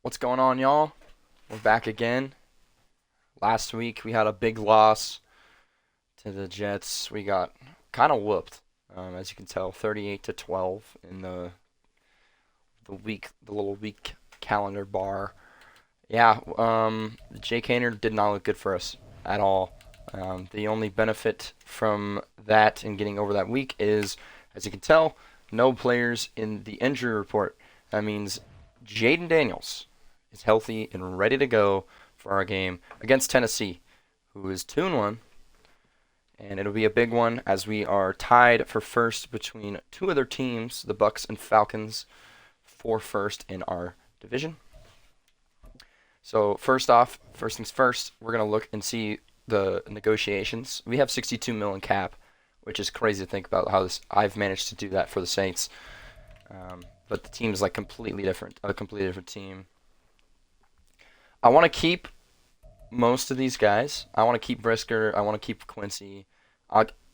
What's going on, y'all? We're back again. Last week we had a big loss to the Jets. We got kind of whooped, as you can tell, 38 to 12 in the little week calendar bar. Yeah, Jake Hainer did not look good for us at all. The only benefit from that and getting over that week is, as you can tell, no players in the injury report. That means Jaden Daniels is healthy and ready to go for our game against Tennessee, who is 2-1, and it'll be a big one as we are tied for first between two other teams, the Bucks and Falcons, for first in our division. So first things first, we're gonna look and see the negotiations. We have 62 million cap, which is crazy to think about how I've managed to do that for the Saints. But the team is like completely different, a completely different team. I want to keep most of these guys. I want to keep Brisker. I want to keep Quincy.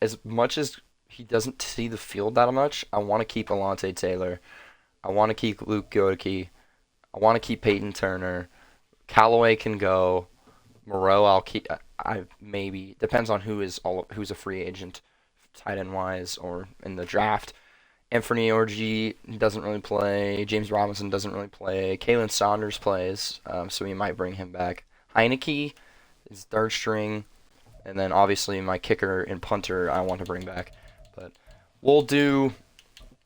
As much as he doesn't see the field that much, I want to keep Alontae Taylor. I want to keep Luke Goedeke. I want to keep Peyton Turner. Callaway can go. Moreau, I'll keep. I maybe depends on who's a free agent, tight end wise, or in the draft. Anthony Orgy doesn't really play. James Robinson doesn't really play. Kalen Saunders plays, so we might bring him back. Heineke is third string, and then obviously my kicker and punter I want to bring back. But we'll do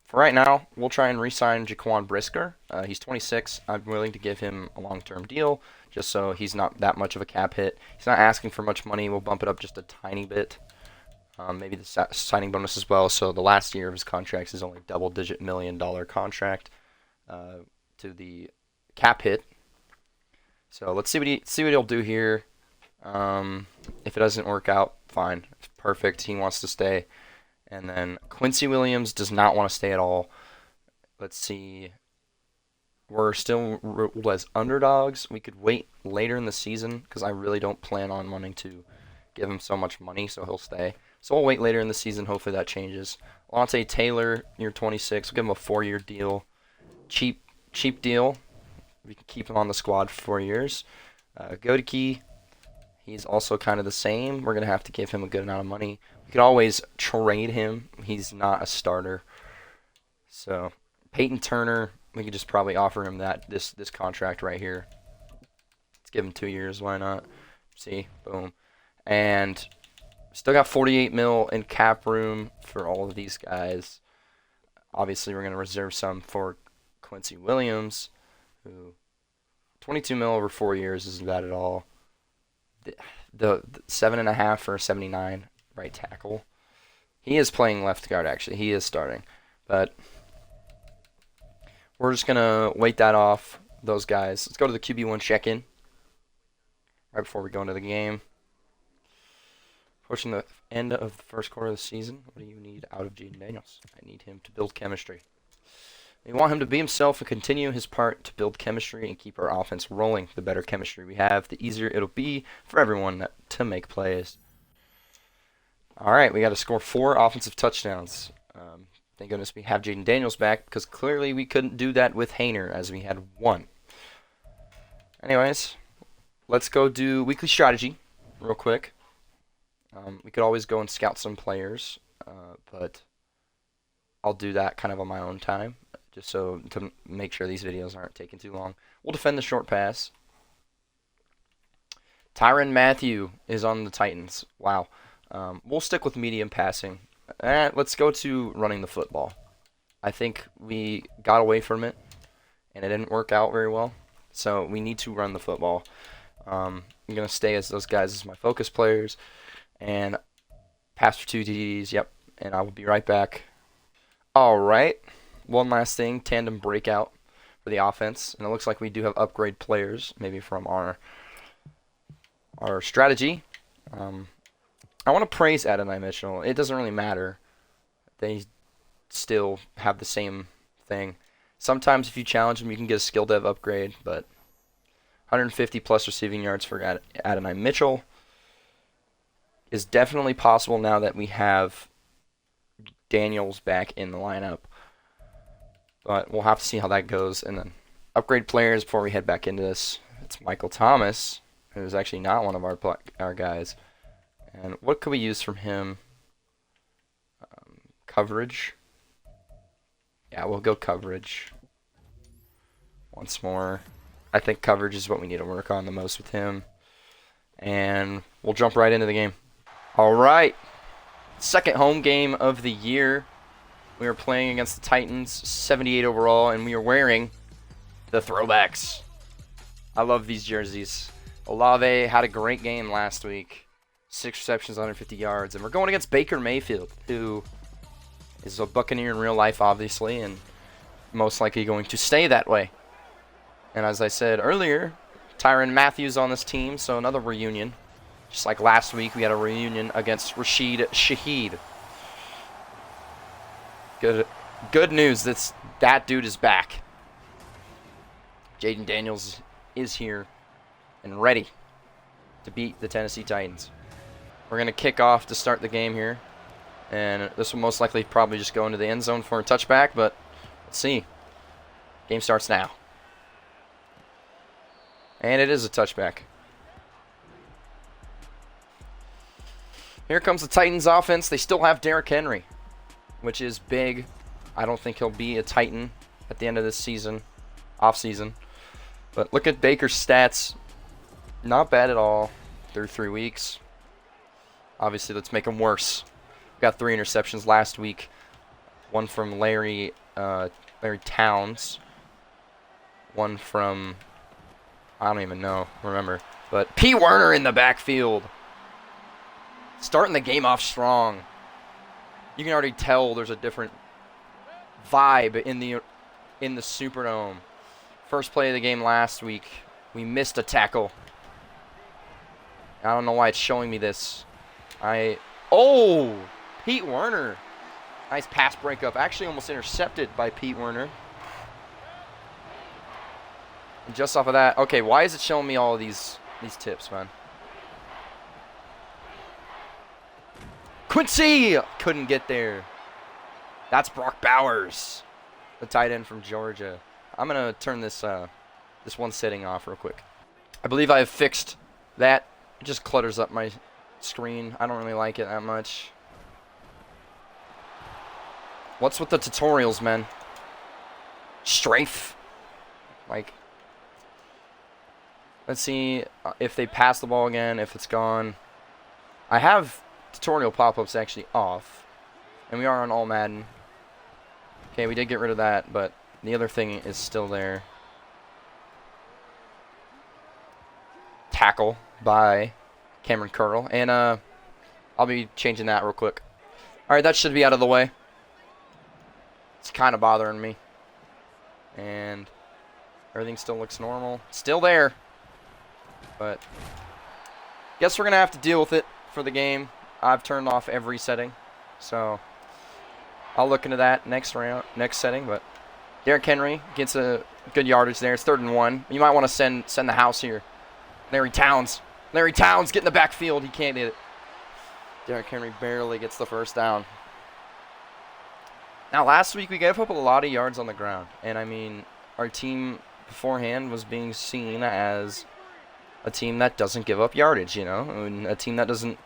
for right now. We'll try and re-sign Jaquan Brisker. He's 26. I'm willing to give him a long-term deal, just so he's not that much of a cap hit. He's not asking for much money. We'll bump it up just a tiny bit. Maybe the signing bonus as well. So the last year of his contract is only double-digit $1 million contract to the cap hit. So let's see what he'll do here. If it doesn't work out, fine, it's perfect. He wants to stay, and then Quincy Williams does not want to stay at all. Let's see. We're still ruled as underdogs. We could wait later in the season because I really don't plan on wanting to give him so much money, so he'll stay. So we'll wait later in the season. Hopefully that changes. Alontae Taylor, year 26. We'll give him a 4-year deal. Cheap deal. We can keep him on the squad for 4 years. Goedeke, he's also kind of the same. We're going to have to give him a good amount of money. We could always trade him. He's not a starter. So Peyton Turner, we could just probably offer him this contract right here. Let's give him 2 years. Why not? See? Boom. And still got 48 mil in cap room for all of these guys. Obviously, we're going to reserve some for Quincy Williams, who 22 mil over 4 years isn't bad at all. The 7.5 for 79 right tackle. He is playing left guard, actually. He is starting. But we're just going to wait that off, those guys. Let's go to the QB1 check-in right before we go into the game. Approaching the end of the first quarter of the season, what do you need out of Jaden Daniels? I need him to build chemistry. We want him to be himself and continue his part to build chemistry and keep our offense rolling. The better chemistry we have, the easier it'll be for everyone to make plays. All right, we got to score 4 offensive touchdowns. Thank goodness we have Jaden Daniels back, because clearly we couldn't do that with Hainer, as we had 1. Anyways, let's go do weekly strategy real quick. We could always go and scout some players, but I'll do that kind of on my own time, just so to make sure these videos aren't taking too long. We'll defend the short pass. Tyrann Mathieu is on the Titans. Wow. We'll stick with medium passing. Let's go to running the football. I think we got away from it, and it didn't work out very well, so we need to run the football. I'm going to stay as those guys as my focus players. And pass for 2 TDs, yep. And I will be right back. All right. One last thing, tandem breakout for the offense. And it looks like we do have upgrade players, maybe from our strategy. I want to praise Adonai Mitchell. It doesn't really matter. They still have the same thing. Sometimes if you challenge them, you can get a skill dev upgrade. But 150 plus receiving yards for Adonai Mitchell is definitely possible now that we have Daniels back in the lineup. But we'll have to see how that goes. And then upgrade players before we head back into this. It's Michael Thomas, who's actually not one of our guys. And what could we use from him? Coverage. Yeah, we'll go coverage. Once more. I think coverage is what we need to work on the most with him. And we'll jump right into the game. All right. Second home game of the year. We are playing against the Titans, 78 overall, and we are wearing the throwbacks. I love these jerseys. Olave had a great game last week. 6 receptions, 150 yards. And we're going against Baker Mayfield, who is a Buccaneer in real life, obviously, and most likely going to stay that way. And as I said earlier, Tyrann Mathieu on this team, so another reunion. Just like last week, we had a reunion against Rashid Shaheed. Good news, that dude is back. Jaden Daniels is here and ready to beat the Tennessee Titans. We're going to kick off to start the game here. And this will most likely probably just go into the end zone for a touchback, but let's see. Game starts now. And it is a touchback. Here comes the Titans offense. They still have Derrick Henry, which is big. I don't think he'll be a Titan at the end of this season, off season. But look at Baker's stats. Not bad at all through 3 weeks. Obviously, let's make them worse. Got 3 interceptions last week. One from Larry Towns. One from, I don't even remember. But P. Werner in the backfield. Starting the game off strong. You can already tell there's a different vibe in the Superdome. First play of the game last week, we missed a tackle. I don't know why it's showing me this. Pete Werner. Nice pass breakup. Actually almost intercepted by Pete Werner. And just off of that, okay, why is it showing me all of these tips, man? Quincy couldn't get there. That's Brock Bowers, the tight end from Georgia. I'm gonna turn this one setting off real quick. I believe I have fixed that. It just clutters up my screen. I don't really like it that much. What's with the tutorials, man? Strafe. Like, let's see if they pass the ball again, if it's gone. I have tutorial pop-ups actually off. And we are on all Madden. Okay, we did get rid of that, but the other thing is still there. Tackle by Cameron Curl. And I'll be changing that real quick. Alright, that should be out of the way. It's kind of bothering me. And everything still looks normal. Still there. But guess we're going to have to deal with it for the game. I've turned off every setting. So I'll look into that next setting. But Derrick Henry gets a good yardage there. It's 3rd and 1. You might want to send the house here. Larry Towns get in the backfield. He can't hit it. Derrick Henry barely gets the first down. Now, last week we gave up a lot of yards on the ground. And, I mean, our team beforehand was being seen as a team that doesn't give up yardage, you know? And a team that doesn't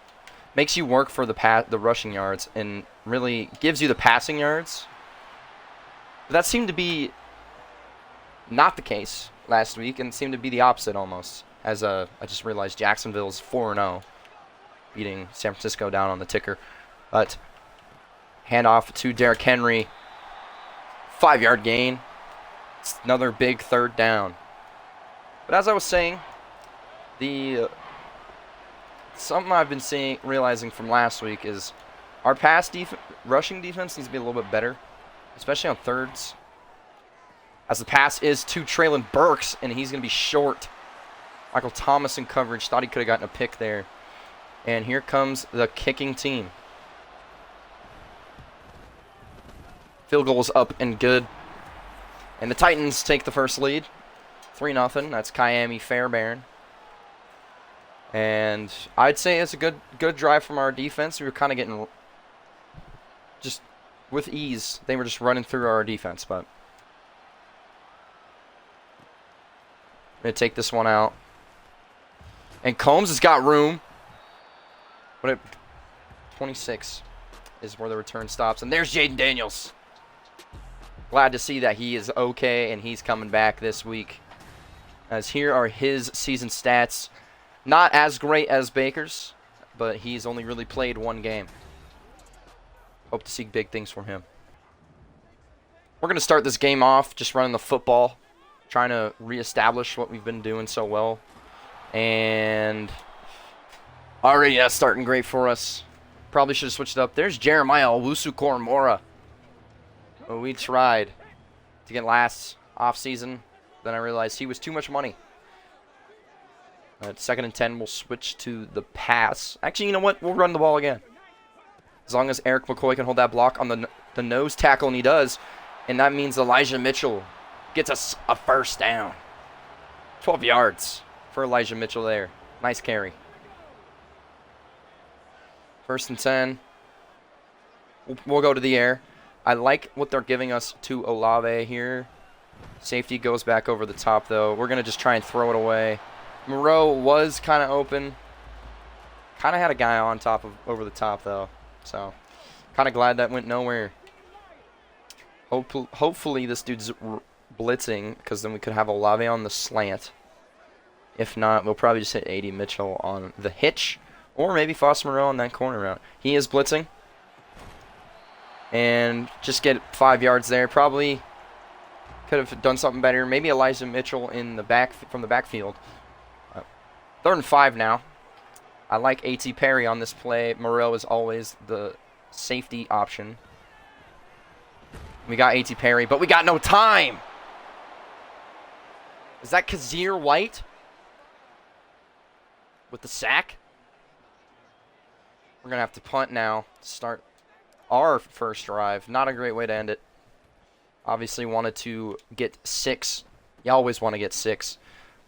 makes you work for the rushing yards and really gives you the passing yards. But that seemed to be not the case last week and seemed to be the opposite almost. As I just realized Jacksonville's 4-0, beating San Francisco down on the ticker. But handoff to Derrick Henry. 5-yard gain. It's another big 3rd down. But as I was saying, something I've been realizing from last week is our rushing defense needs to be a little bit better, especially on thirds. As the pass is to Traylon Burks, and he's going to be short. Michael Thomas in coverage. Thought he could have gotten a pick there. And here comes the kicking team. Field goal is up and good. And the Titans take the first lead. 3-0. That's Kyami Fairbairn. And I'd say it's a good drive from our defense. We were kind of getting just with ease. They were just running through our defense, but Going to take this one out. And Combs has got room. But 26 is where the return stops. And there's Jaden Daniels. Glad to see that he is okay and he's coming back this week. As here are his season stats. Not as great as Baker's, but he's only really played one game. Hope to see big things from him. We're going to start this game off just running the football, trying to reestablish what we've been doing so well. And already that's starting great for us. Probably should have switched it up. There's Jeremiah Owusu-Koramoah. Well, we tried to get last offseason. Then I realized he was too much money. At 2nd and 10, we'll switch to the pass. Actually, you know what? We'll run the ball again. As long as Eric McCoy can hold that block on the nose tackle, and he does. And that means Elijah Mitchell gets us a first down. 12 yards for Elijah Mitchell there. Nice carry. 1st and 10. We'll go to the air. I like what they're giving us to Olave here. Safety goes back over the top, though. We're going to just try and throw it away. Moreau was kind of open. Kind of had a guy on top of over the top, though. So, kind of glad that went nowhere. Hopefully this dude's blitzing, because then we could have Olave on the slant. If not, we'll probably just hit A.D. Mitchell on the hitch. Or maybe Foster Moreau on that corner route. He is blitzing. And just get 5 yards there. Probably could have done something better. Maybe Elijah Mitchell in the back from the backfield. 3rd and 5 now. I like A.T. Perry on this play. Moreau is always the safety option. We got A.T. Perry, but we got no time. Is that Kazir White with the sack? We're going to have to punt now to start our first drive. Not a great way to end it. Obviously wanted to get 6. You always want to get 6,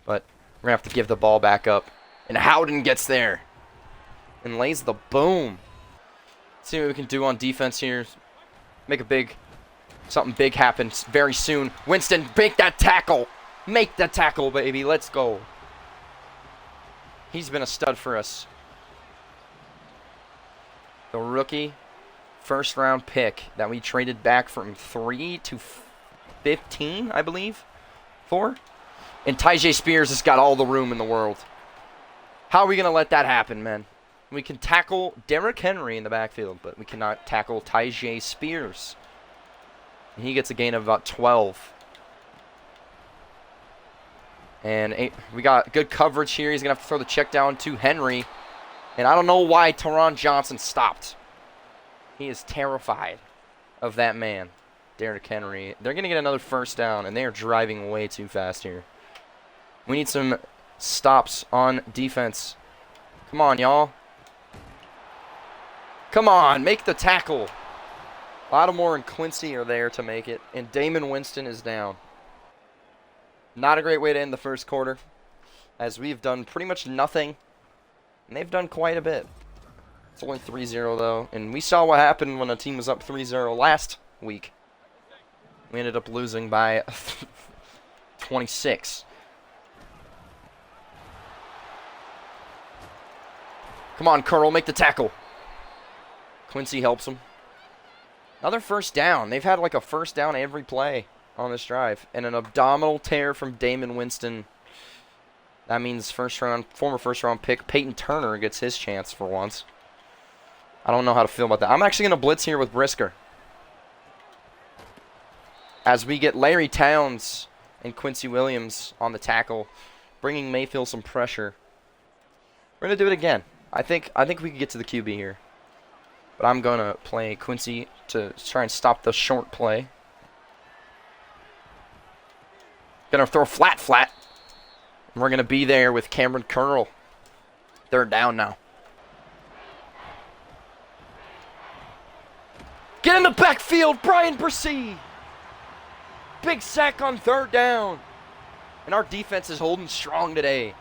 but we're going to have to give the ball back up. And Howden gets there and lays the boom. Let's see what we can do on defense here. Make something big happen very soon. Winston, make that tackle. Make the tackle, baby. Let's go. He's been a stud for us. The rookie 1st-round pick that we traded back from 3 to 15, I believe, for. And Tyjae Spears has got all the room in the world. How are we going to let that happen, man? We can tackle Derrick Henry in the backfield, but we cannot tackle Tyjae Spears. And he gets a gain of about 12. And we got good coverage here. He's going to have to throw the check down to Henry. And I don't know why Teron Johnson stopped. He is terrified of that man, Derrick Henry. They're going to get another 1st down, and they are driving way too fast here. We need some stops on defense. Come on, y'all. Come on, make the tackle. Lattimore and Quincy are there to make it, and Damon Winston is down. Not a great way to end the 1st quarter, as we've done pretty much nothing, and they've done quite a bit. It's only 3-0, though, and we saw what happened when a team was up 3-0 last week. We ended up losing by 26. Come on, Curl, make the tackle. Quincy helps him. Another 1st down. They've had like a 1st down every play on this drive. And an abdominal tear from Damon Winston. That means former 1st-round pick Peyton Turner gets his chance for once. I don't know how to feel about that. I'm actually going to blitz here with Brisker. As we get Larry Towns and Quincy Williams on the tackle, bringing Mayfield some pressure. We're going to do it again. I think we can get to the QB here. But I'm going to play Quincy to try and stop the short play. Going to throw flat. And we're going to be there with Cameron Curl. 3rd down now. Get in the backfield, Brian Brissy. Big sack on 3rd down. And our defense is holding strong today.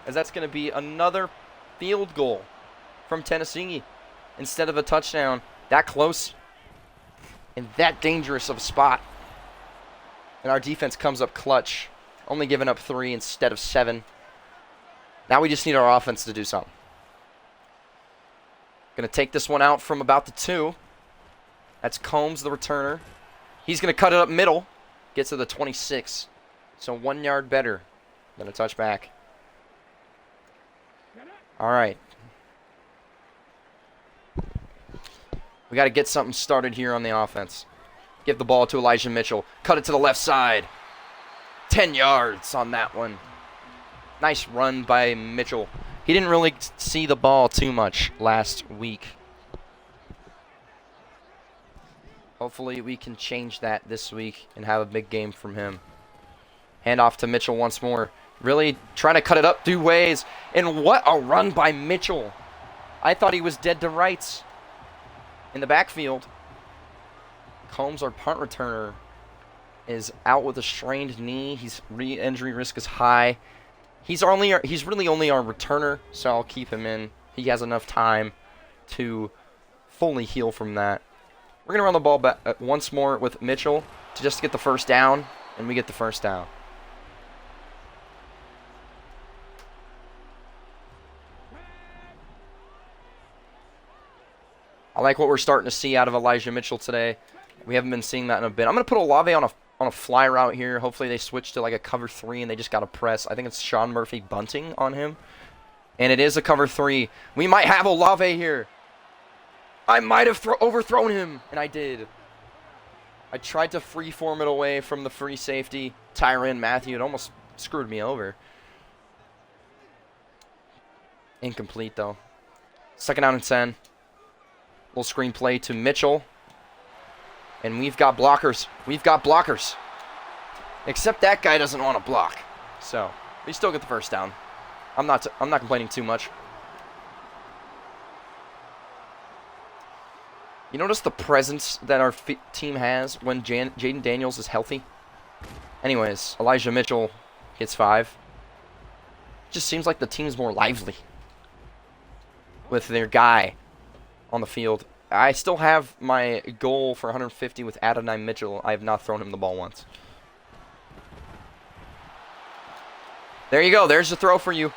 As that's going to be another field goal from Tennessee instead of a touchdown. That close and that dangerous of a spot. And our defense comes up clutch. Only giving up 3 instead of 7. Now we just need our offense to do something. Going to take this one out from about the 2. That's Combs, the returner. He's going to cut it up middle. Gets to the 26. So 1 yard better than a touchback. All right. We got to get something started here on the offense. Give the ball to Elijah Mitchell. Cut it to the left side. 10 yards on that one. Nice run by Mitchell. He didn't really see the ball too much last week. Hopefully we can change that this week and have a big game from him. Hand off to Mitchell once more. Really trying to cut it up 2 ways. And what a run by Mitchell. I thought he was dead to rights in the backfield. Combs, our punt returner, is out with a strained knee. His re-injury risk is high. He's really only our returner, so I'll keep him in. He has enough time to fully heal from that. We're going to run the ball back once more with Mitchell to just get the first down, and we get the first down. I like what we're starting to see out of Elijah Mitchell today. We haven't been seeing that in a bit. I'm going to put Olave on a fly route here. Hopefully they switch to like a cover 3 and they just got to press. I think it's Sean Murphy bunting on him. And it is a cover 3. We might have Olave here. I might have overthrown him, and I did. I tried to freeform it away from the free safety, Tyrann Mathieu. It almost screwed me over. Incomplete, though. 2nd down and 10. Little screen play to Mitchell. And we've got blockers. We've got blockers. Except that guy doesn't want to block. So, we still get the first down. I'm not complaining too much. You notice the presence that our team has when Jaden Daniels is healthy? Anyways, Elijah Mitchell gets 5. Just seems like the team's more lively with their guy on the field. I still have my goal for 150 with Adonai Mitchell. I have not thrown him the ball once. There you go. There's the throw for you.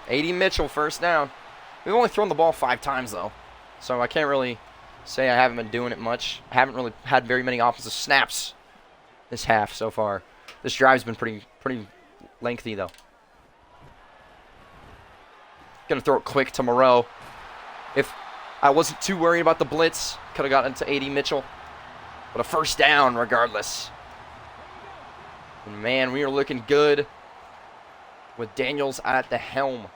80 Mitchell, first down. We've only thrown the ball 5 times, though. So I can't really say I haven't been doing it much. I haven't really had very many offensive snaps this half so far. This drive's been pretty lengthy, though. Gonna throw it quick to Moreau. If I wasn't too worried about the blitz, could have gotten to 80 Mitchell. But a first down regardless. And man, we are looking good with Daniels at the helm.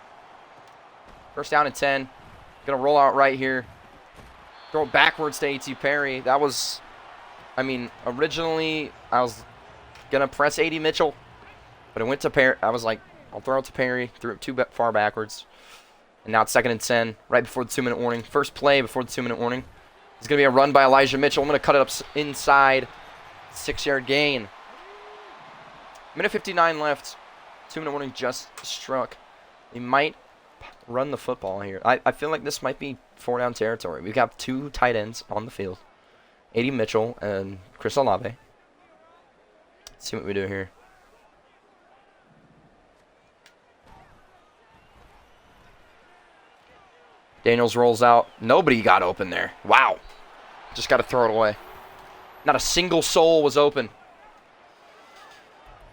First down and 10. Gonna roll out right here. Throw it backwards to A.T. Perry. That was, originally I was gonna press 80 Mitchell, but it went to Perry. I was like, I'll throw it to Perry. Threw it too far backwards. And now it's 2nd and 10, right before the 2-minute warning. First play before the 2-minute warning. It's going to be a run by Elijah Mitchell. I'm going to cut it up inside. 6-yard gain. Minute 59 left. 2-minute warning just struck. They might run the football here. I feel like this might be 4-down territory. We've got 2 tight ends on the field. 80 Mitchell and Chris Olave. Let's see what we do here. Daniels rolls out. Nobody got open there. Wow. Just got to throw it away. Not a single soul was open.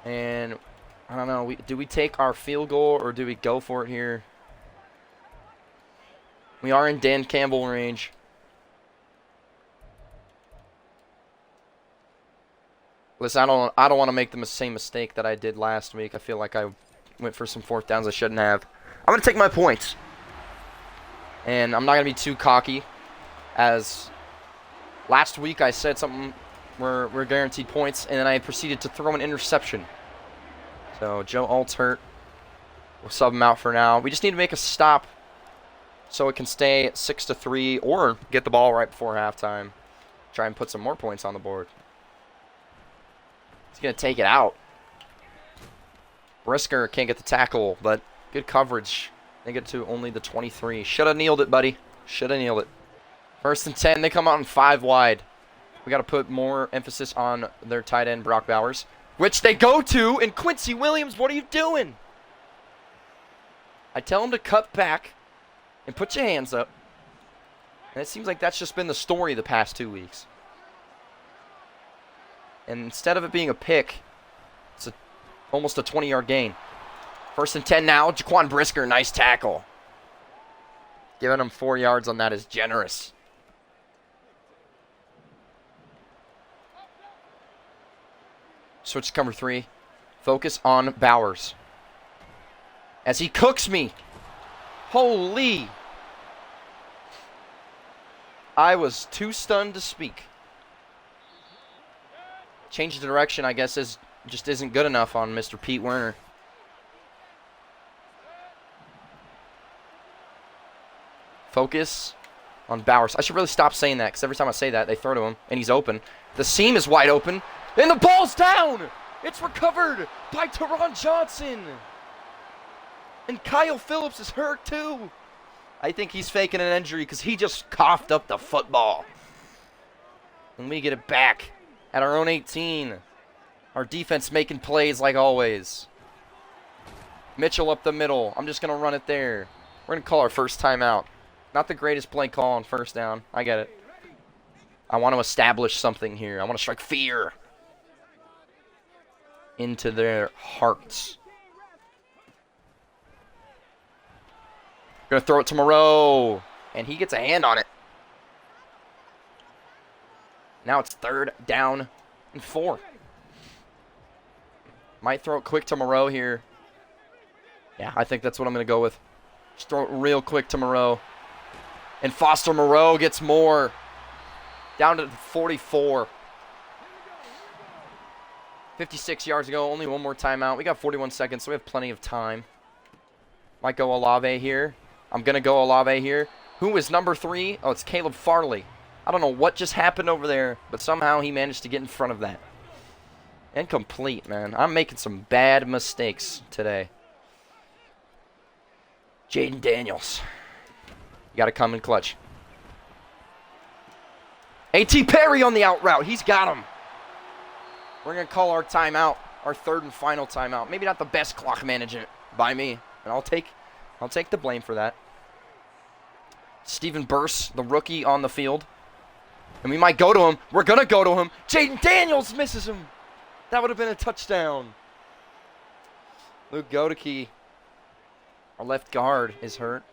And I don't know. Do we take our field goal or do we go for it here? We are in Dan Campbell range. Listen, I don't want to make the same mistake that I did last week. I feel like I went for some 4th downs I shouldn't have. I'm going to take my points. And I'm not going to be too cocky, as last week I said something where we're guaranteed points, and then I proceeded to throw an interception. So Joe Alt's hurt. We'll sub him out for now. We just need to make a stop so it can stay 6-3 or get the ball right before halftime. Try and put some more points on the board. He's going to take it out. Brisker can't get the tackle, but good coverage. They get to only the 23. Should have kneeled it, buddy. Should have kneeled it. 1st and 10. They come out in 5 wide. We got to put more emphasis on their tight end, Brock Bowers. which they go to, and Quincy Williams, what are you doing? I tell him to cut back and put your hands up. And it seems like that's just been the story the past 2 weeks. And instead of it being a pick, it's almost a 20-yard gain. 1st and 10 now. Jaquan Brisker, nice tackle. Giving him 4 yards on that is generous. Switch to cover 3. Focus on Bowers. As he cooks me. Holy. I was too stunned to speak. Change of direction, I guess, just isn't good enough on Mr. Pete Werner. Focus on Bowers. I should really stop saying that because every time I say that, they throw to him, and he's open. The seam is wide open, and the ball's down! It's recovered by Teron Johnson. And Kyle Phillips is hurt, too. I think he's faking an injury because he just coughed up the football. And we get it back at our own 18. Our defense making plays like always. Mitchell up the middle. I'm just going to run it there. We're going to call our first timeout. Not the greatest play call on first down. I get it. I want to establish something here. I want to strike fear into their hearts. Gonna throw it to Moreau, and he gets a hand on it. Now it's 3rd down and 4. Might throw it quick to Moreau here. Yeah, I think that's what I'm gonna go with. Just throw it real quick to Moreau. And Foster Moreau gets more. Down to 44. 56 yards ago, only one more timeout. We got 41 seconds, so we have plenty of time. Might go Olave here. I'm going to go Olave here. Who is number 3? Oh, it's Caleb Farley. I don't know what just happened over there, but somehow he managed to get in front of that. Incomplete, man. I'm making some bad mistakes today. Jaden Daniels. You got to come in clutch. A.T. Perry on the out route. He's got him. We're going to call our timeout, our 3rd and final timeout. Maybe not the best clock management by me, and I'll take the blame for that. Steven Burse, the rookie, on the field. And we might go to him. We're going to go to him. Jaden Daniels misses him. That would have been a touchdown. Luke Godeke, our left guard, is hurt.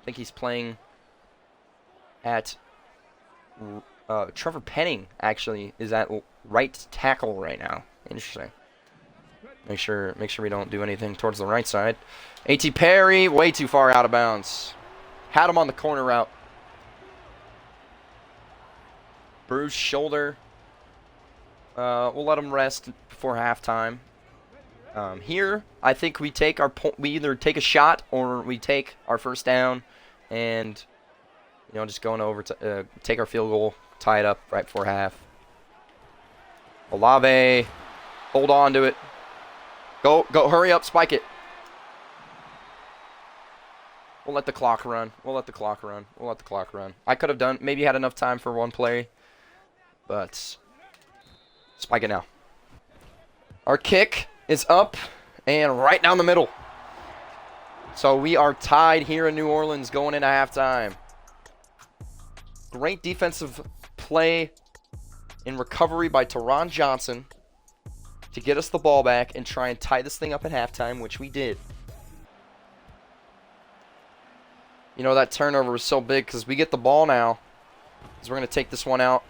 I think he's playing at... Trevor Penning, actually, is at right tackle right now. Interesting. Make sure we don't do anything towards the right side. A.T. Perry, way too far out of bounds. Had him on the corner route. Bruised shoulder. We'll let him rest before halftime. Here, I think we take we either take a shot or we take our first down, and just going over to take our field goal, tie it up right before half. Olave, hold on to it. Go, hurry up, spike it. We'll let the clock run. I could have maybe had enough time for one play, but spike it now. Our kick is up and right down the middle. So we are tied here in New Orleans going into halftime. Great defensive play in recovery by Teron Johnson to get us the ball back and try and tie this thing up at halftime, which we did. That turnover was so big because we get the ball now. Because we're going to take this one out.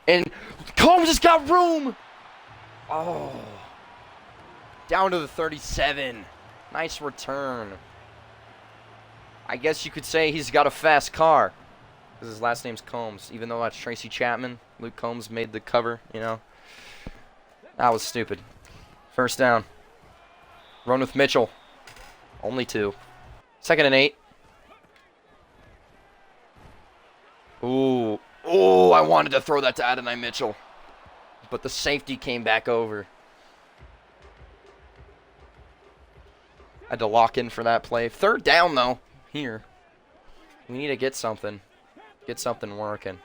And Combs has got room. Oh. Down to the 37. Nice return. I guess you could say he's got a fast car. Because his last name's Combs. Even though that's Tracy Chapman. Luke Combs made the cover, That was stupid. First down. Run with Mitchell. Only 2. 2nd and 8. Ooh. Ooh, I wanted to throw that to Adonai Mitchell. But the safety came back over. I had to lock in for that play. 3rd down, though. Here. We need to get something. Get something working.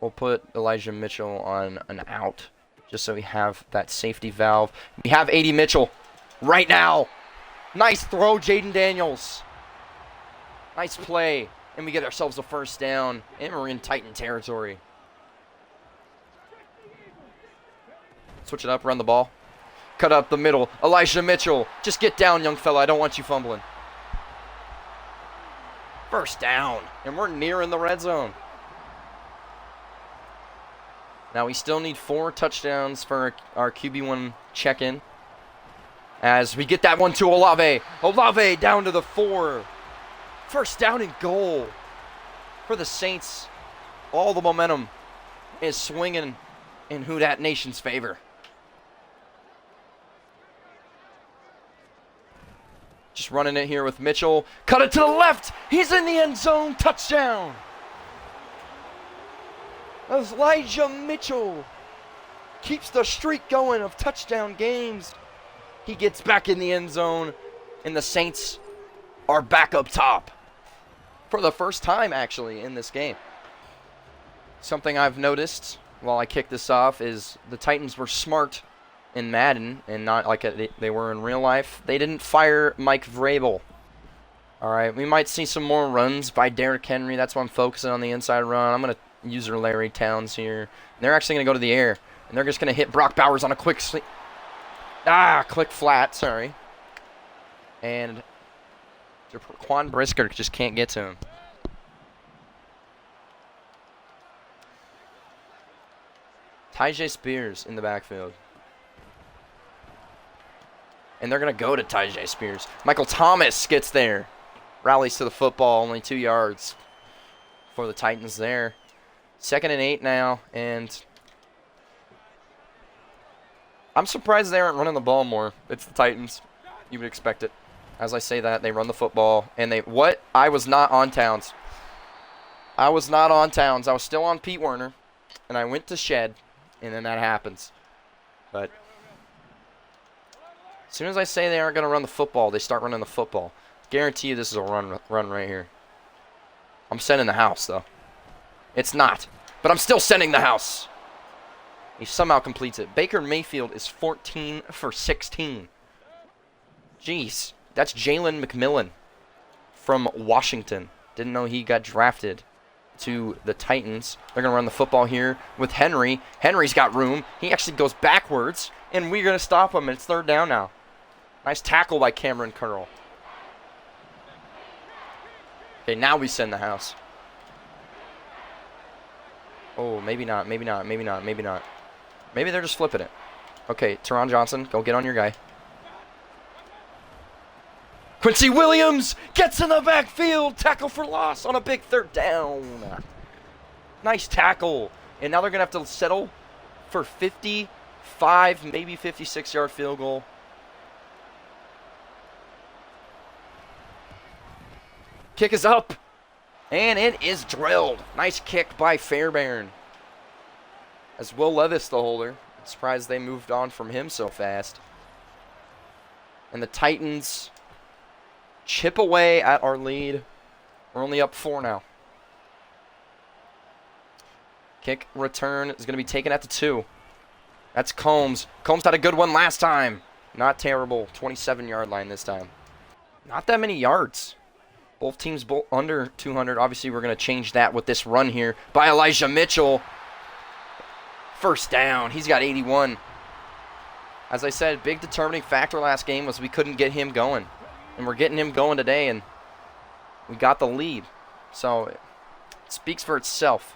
We'll put Elijah Mitchell on an out. just so we have that safety valve. We have A.D. Mitchell right now. Nice throw, Jaden Daniels. Nice play. And we get ourselves a first down. And we're in Titan territory. Switch it up, run the ball. Cut up the middle. Elijah Mitchell. Just get down, young fella. I don't want you fumbling. First down. And we're nearing the red zone. Now we still need 4 touchdowns for our QB1 check-in. As we get that one to Olave. Olave down to the 4. First down and goal for the Saints. All the momentum is swinging in Who Dat Nation's favor. Just running it here with Mitchell. Cut it to the left. He's in the end zone. Touchdown. Elijah Mitchell keeps the streak going of touchdown games. He gets back in the end zone, and the Saints are back up top for the first time, actually, in this game. Something I've noticed while I kick this off is the Titans were smart in Madden and not like they were in real life. They didn't fire Mike Vrabel. All right, we might see some more runs by Derrick Henry. That's why I'm focusing on the inside run. I'm going to user Larry Towns here. And they're actually going to go to the air, and they're just going to hit Brock Bowers on a quick click flat, sorry. And Quan Brisker just can't get to him. Tyjae Spears in the backfield. And they're going to go to Tyjae Spears. Michael Thomas gets there. Rallies to the football, only 2 yards for the Titans there. 2nd and 8 now, and I'm surprised they aren't running the ball more. It's the Titans. You would expect it. As I say that, they run the football, and I was not on Towns. I was still on Pete Werner, and I went to Shed, and then that happens. But as soon as I say they aren't going to run the football, they start running the football. Guarantee you this is a run right here. I'm sending the house, though. It's not, but I'm still sending the house. He somehow completes it. Baker Mayfield is 14 for 16. Jeez, that's Jalen McMillan from Washington. Didn't know he got drafted to the Titans. They're going to run the football here with Henry. Henry's got room. He actually goes backwards, and we're going to stop him. It's 3rd down now. Nice tackle by Cameron Curl. Okay, now we send the house. Oh, maybe not. Maybe they're just flipping it. Okay, Teron Johnson, go get on your guy. Quincy Williams gets in the backfield. Tackle for loss on a big 3rd down. Nice tackle. And now they're going to have to settle for 55, maybe 56-yard field goal. Kick is up. And it is drilled. Nice kick by Fairbairn. As Will Levis, the holder. I'm surprised they moved on from him so fast. And the Titans chip away at our lead. We're only up 4 now. Kick return is going to be taken at the 2. That's Combs. Combs had a good one last time. Not terrible. 27-yard line this time. Not that many yards. Both teams under 200. Obviously, we're going to change that with this run here by Elijah Mitchell. First down. He's got 81. As I said, big determining factor last game was we couldn't get him going. And we're getting him going today, and we got the lead. So it speaks for itself.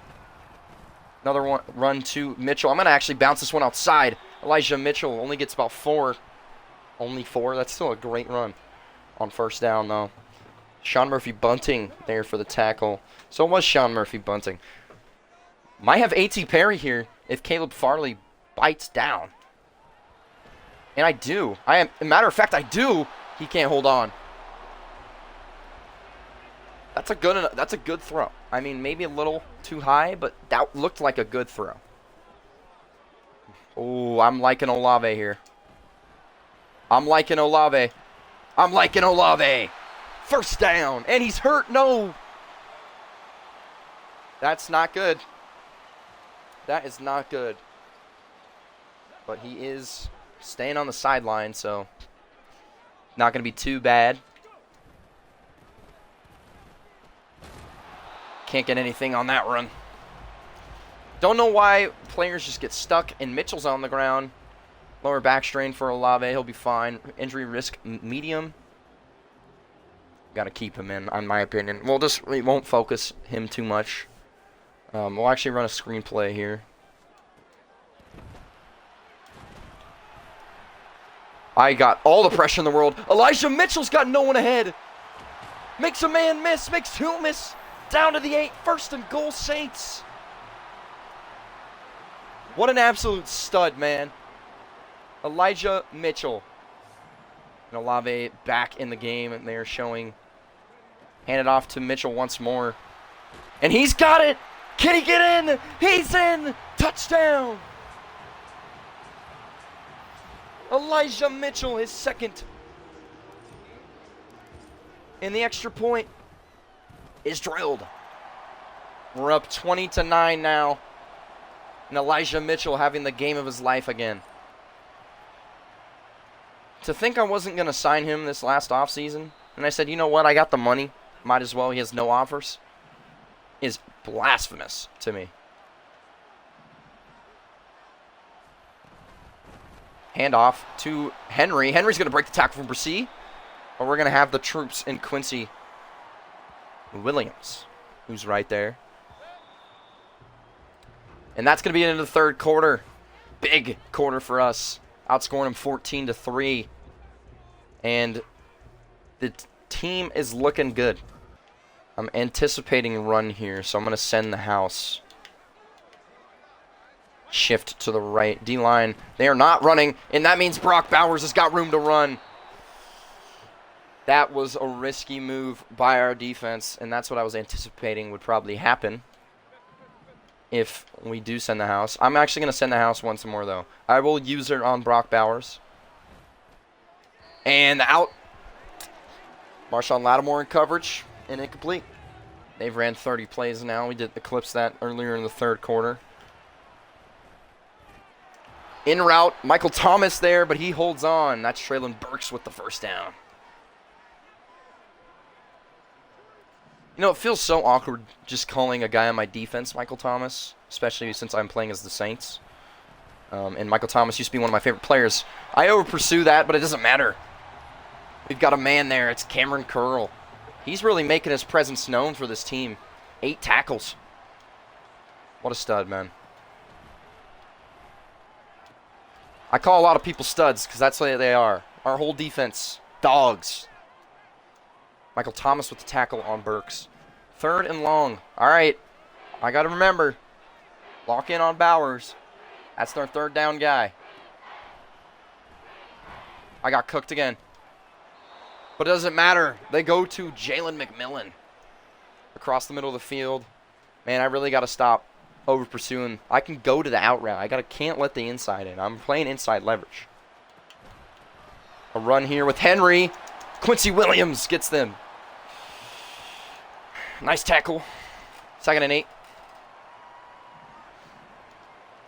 Another one run to Mitchell. I'm going to actually bounce this one outside. Elijah Mitchell only gets about 4. Only 4? That's still a great run on first down, though. Sean Murphy Bunting there for the tackle. So it was Sean Murphy Bunting. Might have A.T. Perry here if Caleb Farley bites down. And I do. Matter of fact, I do. He can't hold on. That's a good throw. I mean, maybe a little too high, but that looked like a good throw. Oh, I'm liking Olave here. I'm liking Olave. First down, and he's hurt. No. That's not good. That is not good. but he is staying on the sideline, so not going to be too bad. Can't get anything on that run. Don't know why players just get stuck, and Mitchell's on the ground. Lower back strain for Olave. He'll be fine. Injury risk medium. Got to keep him in my opinion. We won't focus him too much. We'll actually run a screenplay here. I got all the pressure in the world. Elijah Mitchell's got no one ahead. Makes a man miss. Makes two miss. Down to the 8. First and goal, Saints. What an absolute stud, man. Elijah Mitchell. And Olave back in the game, and they're showing. Hand it off to Mitchell once more. And he's got it. Can he get in? He's in. Touchdown. Elijah Mitchell, his second. And the extra point is drilled. We're up 20-9 now. And Elijah Mitchell having the game of his life again. To think I wasn't going to sign him this last offseason, and I said, you know what, I got the money. Might as well. He has no offers. Is blasphemous to me. Handoff to Henry. Henry's going to break the tackle from Brissy. But we're going to have the troops in Quincy Williams, who's right there. And that's going to be into the third quarter. Big quarter for us. Outscoring them 14-3. And the team is looking good. I'm anticipating a run here, so I'm going to send the house. Shift to the right. D-line, they are not running, and that means Brock Bowers has got room to run. That was a risky move by our defense, and that's what I was anticipating would probably happen if we do send the house. I'm actually going to send the house once more, though. I will use it on Brock Bowers. And out. Marshawn Lattimore in coverage and incomplete. They've ran 30 plays now. We did eclipse that earlier in the third quarter. In route, Michael Thomas there, but he holds on. That's Traylon Burks with the first down. You know, it feels so awkward just calling a guy on my defense Michael Thomas, especially since I'm playing as the Saints. And Michael Thomas used to be one of my favorite players. I over-pursue that, but it doesn't matter. We've got a man there. It's Cameron Curl. He's really making his presence known for this team. 8 tackles. What a stud, man. I call a lot of people studs because that's what they are. Our whole defense, dogs. Michael Thomas with the tackle on Burks. Third and long. All right. I got to remember. Lock in on Bowers. That's their third down guy. I got cooked again. But it doesn't matter. They go to Jalen McMillan. Across the middle of the field. Man, I really got to stop over pursuing. I can go to the out route. Can't let the inside in. I'm playing inside leverage. A run here with Henry. Quincy Williams gets them. Nice tackle. 2nd and 8.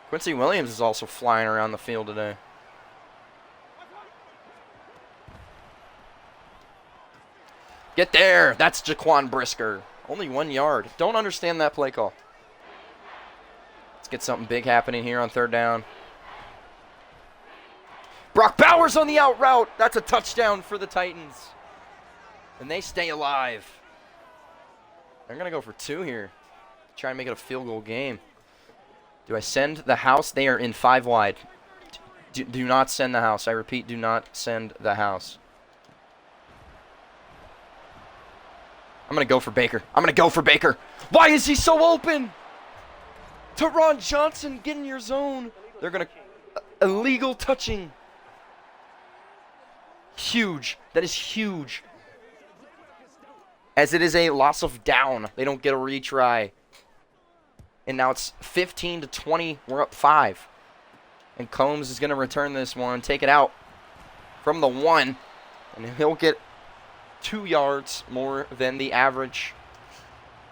Quincy Williams is also flying around the field today. Get there. That's Jaquan Brisker. Only 1 yard. Don't understand that play call. Let's get something big happening here on third down. Brock Bowers on the out route. That's a touchdown for the Titans. And they stay alive. They're going to go for 2 here. Try and make it a field goal game. Do I send the house? They are in 5 wide. Do not send the house. I repeat, do not send the house. I'm going to go for Baker. Why is he so open? Teron Johnson, get in your zone. They're going to... illegal touching. Huge. That is huge. As it is a loss of down. They don't get a retry. And now it's 15-20. We're up 5. And Combs is going to return this one. Take it out from the 1. And he'll get 2 yards more than the average.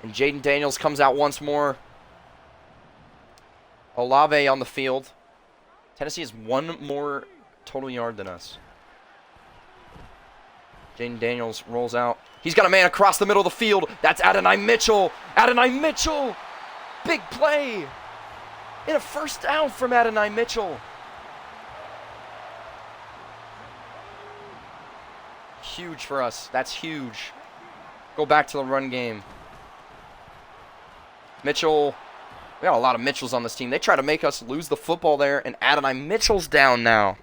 And Jaden Daniels comes out once more. Olave on the field. Tennessee has one more total yard than us. Jaden Daniels rolls out. He's got a man across the middle of the field. That's Adonai Mitchell. Adonai Mitchell. Big play. And a first down from Adonai Mitchell. Huge for us. That's huge. Go back to the run game. Mitchell. We got a lot of Mitchells on this team. They try to make us lose the football there, and Adonai Mitchell's down now.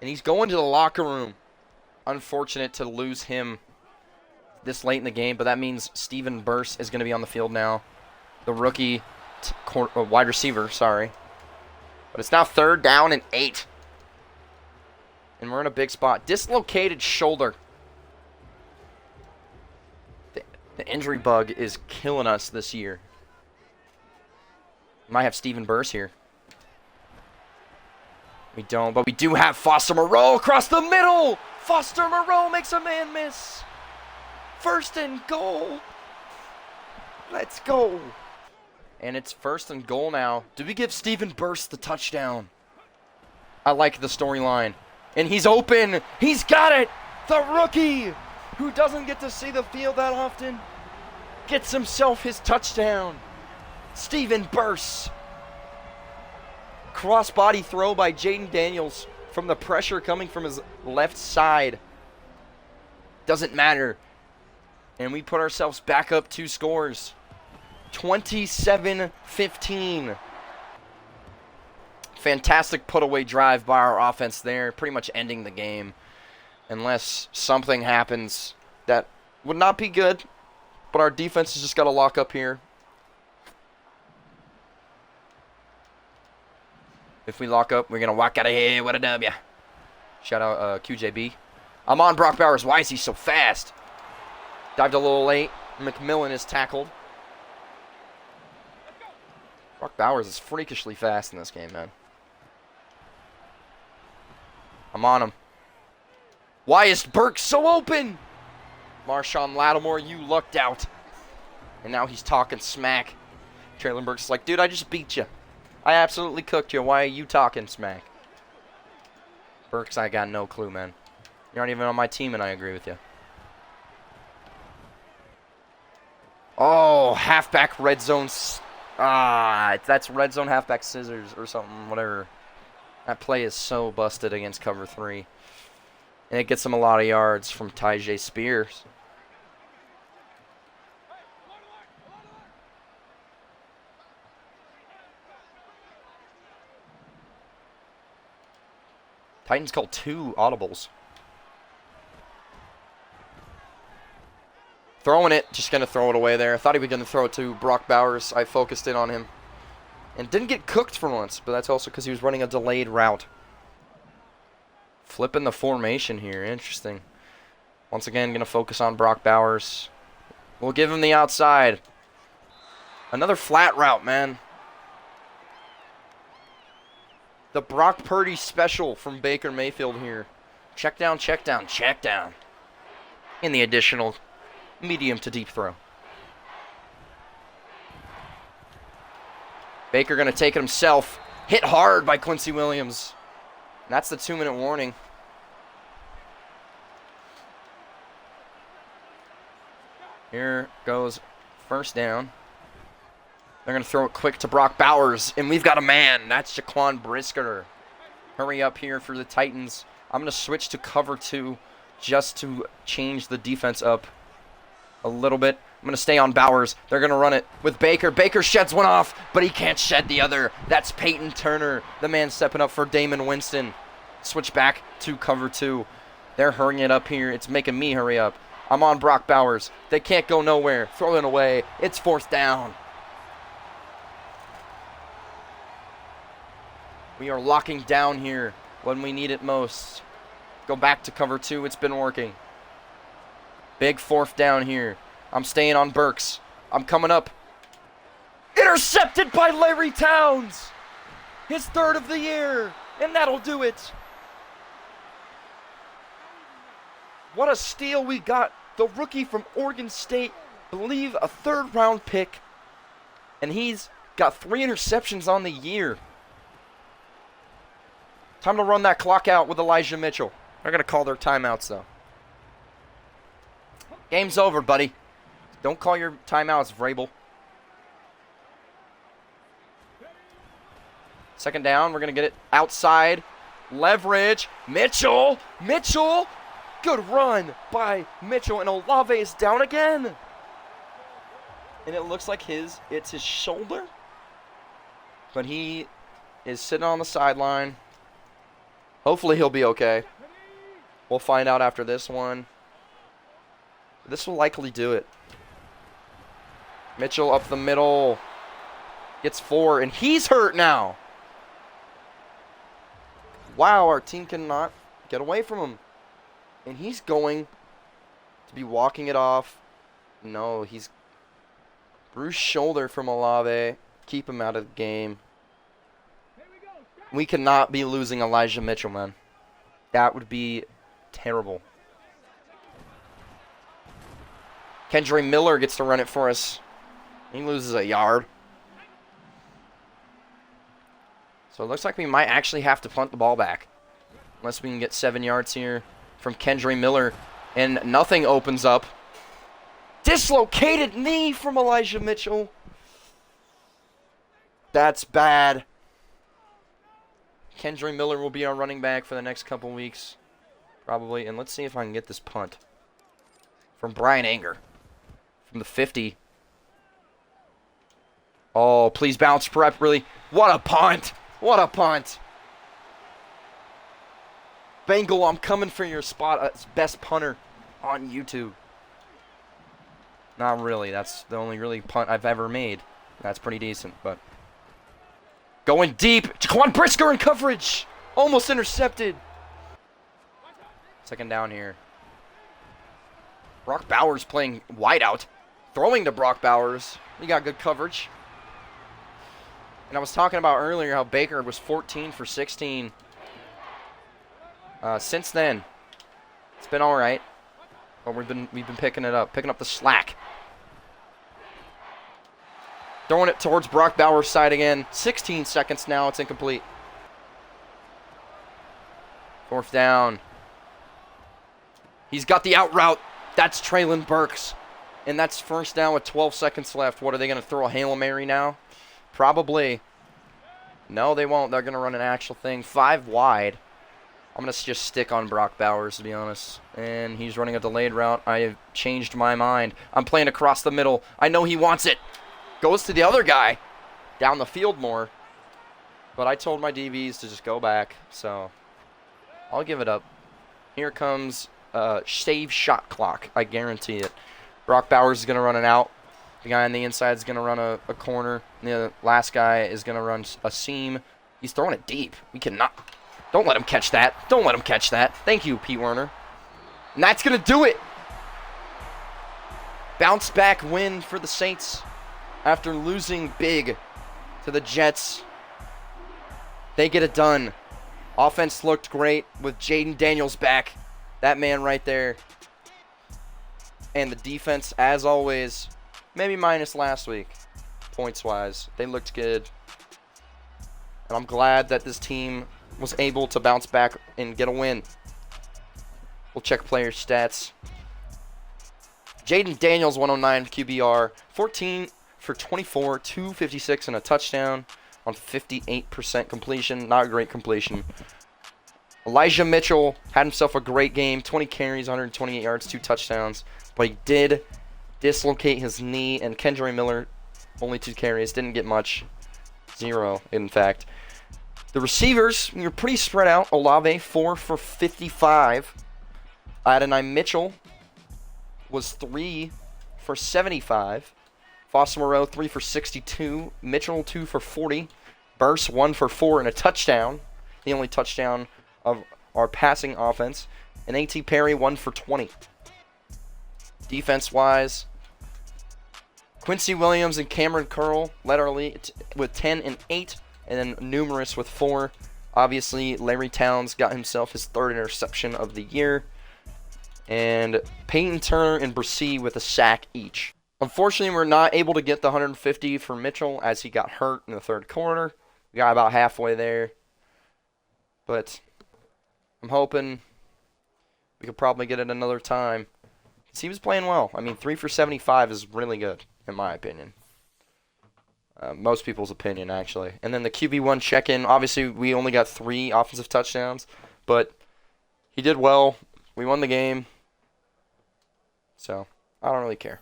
And he's going to the locker room. Unfortunate to lose him this late in the game, but that means Steven Burse is going to be on the field now. The rookie wide receiver, sorry. But it's now 3rd down and 8. And we're in a big spot. Dislocated shoulder. The injury bug is killing us this year. Might have Steven Burse here. We don't, but we do have Foster Moreau across the middle. Foster Moreau makes a man miss. 1st and goal. Let's go. And it's 1st and goal now. Do we give Steven Burse the touchdown? I like the storyline. And he's open. He's got it. The rookie, who doesn't get to see the field that often, gets himself his touchdown. Steven Burse. Cross-body throw by Jaden Daniels from the pressure coming from his left side. Doesn't matter. And we put ourselves back up 2 scores. 27-15. Fantastic put-away drive by our offense there, pretty much ending the game. Unless something happens that would not be good. But our defense has just got to lock up here. If we lock up, we're going to walk out of here. What a W. Shout out QJB. I'm on Brock Bowers. Why is he so fast? Dived a little late. McMillan is tackled. Brock Bowers is freakishly fast in this game, man. I'm on him. Why is Burke so open? Marshawn Lattimore, you lucked out. And now he's talking smack. Traylon Burks is like, dude, I just beat you. I absolutely cooked you. Why are you talking smack? Burks, I got no clue, man. You're not even on my team, and I agree with you. Oh, halfback red zone. That's red zone halfback scissors or something, whatever. That play is so busted against cover 3. And it gets him a lot of yards from Tyjae Spears. Titans called 2 audibles. Throwing it, just going to throw it away there. I thought he was going to throw it to Brock Bowers. I focused in on him. And didn't get cooked for once, but that's also because he was running a delayed route. Flipping the formation here. Interesting. Once again, going to focus on Brock Bowers. We'll give him the outside. Another flat route, man. The Brock Purdy special from Baker Mayfield here. Check down, check down, check down. In the additional medium to deep throw. Baker going to take it himself. Hit hard by Quincy Williams. And that's the 2-minute warning. Here goes 1st down. They're going to throw it quick to Brock Bowers. And we've got a man. That's Jaquan Brisker. Hurry up here for the Titans. I'm going to switch to cover 2 just to change the defense up a little bit. I'm going to stay on Bowers. They're going to run it with Baker. Baker sheds one off, but he can't shed the other. That's Peyton Turner, the man stepping up for Damon Winston. Switch back to cover 2. They're hurrying it up here. It's making me hurry up. I'm on Brock Bowers. They can't go nowhere. Throw it away. It's 4th down. We are locking down here when we need it most. Go back to cover 2. It's been working. Big 4th down here. I'm staying on Burks. I'm coming up. Intercepted by Larry Towns. His 3rd of the year. And that'll do it. What a steal we got. The rookie from Oregon State. Believe a 3rd round pick. And he's got 3 interceptions on the year. Time to run that clock out with Elijah Mitchell. They're going to call their timeouts, though. Game's over, buddy. Don't call your timeouts, Vrabel. Second down. We're going to get it outside. Leverage. Mitchell. Mitchell. Good run by Mitchell. And Olave is down again. And it looks like it's his shoulder. But he is sitting on the sideline. Hopefully he'll be okay. We'll find out after this one. This will likely do it. Mitchell up the middle. Gets 4, and he's hurt now. Wow, our team cannot get away from him. And he's going to be walking it off. No, he's bruised shoulder from Olave. Keep him out of the game. We cannot be losing Elijah Mitchell, man. That would be terrible. Kendra Miller gets to run it for us. He loses a yard. So it looks like we might actually have to punt the ball back. Unless we can get 7 yards here from Kendra Miller. And nothing opens up. Dislocated knee from Elijah Mitchell. That's bad. Kendra Miller will be our running back for the next couple weeks. Probably. And let's see if I can get this punt. From Brian Anger. From the 50. Oh, please bounce prep, really. What a punt. What a punt. Bengal, I'm coming for your spot as best punter on YouTube. Not really. That's the only really punt I've ever made. That's pretty decent, but... Going deep. Jaquan Brisker in coverage. Almost intercepted. Second down here. Brock Bowers playing wideout. Throwing to Brock Bowers. We got good coverage. And I was talking about earlier how Baker was 14 for 16. Since then, it's been all right. But we've been picking it up, picking up the slack. Throwing it towards Brock Bowers' side again. 16 seconds now. It's incomplete. Fourth down. He's got the out route. That's Traylon Burks. And that's first down with 12 seconds left. What, are they going to throw a Hail Mary now? Probably. No, they won't. They're going to run an actual thing. 5 wide. I'm going to just stick on Brock Bowers, to be honest. And he's running a delayed route. I have changed my mind. I'm playing across the middle. I know he wants it. Goes to the other guy. Down the field more. But I told my DBs to just go back. So I'll give it up. Here comes save shot clock. I guarantee it. Brock Bowers is going to run it out. The guy on the inside is going to run a corner. And the last guy is going to run a seam. He's throwing it deep. We cannot. Don't let him catch that. Don't let him catch that. Thank you, Pete Werner. And that's going to do it. Bounce back win for the Saints after losing big to the Jets. They get it done. Offense looked great with Jaden Daniels back. That man right there. And the defense, as always, maybe minus last week, points-wise. They looked good. And I'm glad that this team was able to bounce back and get a win. We'll check player stats. Jaden Daniels, 109 QBR, 14 for 24, 256 and a touchdown on 58% completion. Not a great completion. Elijah Mitchell had himself a great game. 20 carries, 128 yards, 2 touchdowns. But he did dislocate his knee. And Kendra Miller, only 2 carries. Didn't get much. 0, in fact. The receivers, you're pretty spread out. Olave, 4 for 55. Adonai Mitchell was 3 for 75. Foster Moreau, 3 for 62. Mitchell, 2 for 40. Burse, 1 for 4 and a touchdown. The only touchdown of our passing offense. And A.T. Perry, 1 for 20. Defense-wise, Quincy Williams and Cameron Curl led our lead with 10 and 8. And then numerous with 4. Obviously, Larry Towns got himself his 3rd interception of the year. And Peyton Turner and Brissy with a sack each. Unfortunately, we're not able to get the 150 for Mitchell as he got hurt in the third quarter. We got about halfway there, but I'm hoping we could probably get it another time. 'Cause he was playing well. I mean, 3 for 75 is really good, in my opinion. Most people's opinion, actually. And then the QB1 check-in. Obviously, we only got 3 offensive touchdowns, but he did well. We won the game, so I don't really care.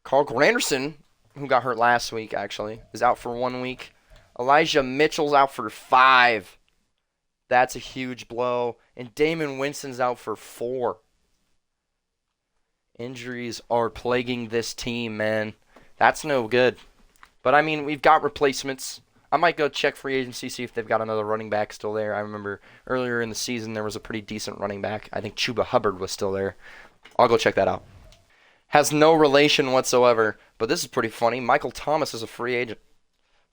Carl Granderson, who got hurt last week, actually, is out for 1 week. Elijah Mitchell's out for 5. That's a huge blow. And Damon Winston's out for 4. Injuries are plaguing this team, man. That's no good. But, I mean, we've got replacements. I might go check free agency, see if they've got another running back still there. I remember earlier in the season there was a pretty decent running back. I think Chuba Hubbard was still there. I'll go check that out. Has no relation whatsoever, but this is pretty funny. Michael Thomas is a free agent.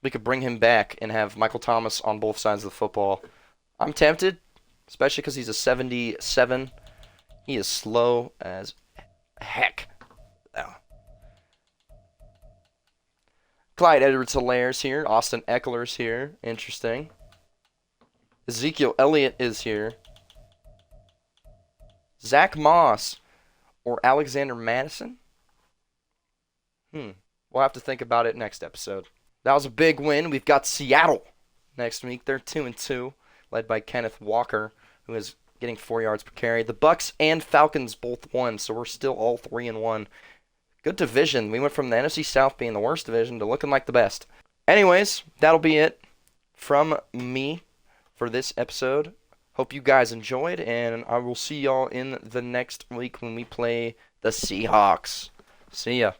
We could bring him back and have Michael Thomas on both sides of the football. I'm tempted, especially because he's a 77. He is slow as heck. Oh. Clyde Edwards-Hilaire's here. Austin Eckler's here. Interesting. Ezekiel Elliott is here. Zach Moss or Alexander Madison? We'll have to think about it next episode. That was a big win. We've got Seattle next week. They're 2-2, led by Kenneth Walker, who is getting 4 yards per carry. The Bucks and Falcons both won, so we're still all 3-1. Good division. We went from the NFC South being the worst division to looking like the best. Anyways, that'll be it from me for this episode. Hope you guys enjoyed, and I will see y'all in the next week when we play the Seahawks. See ya.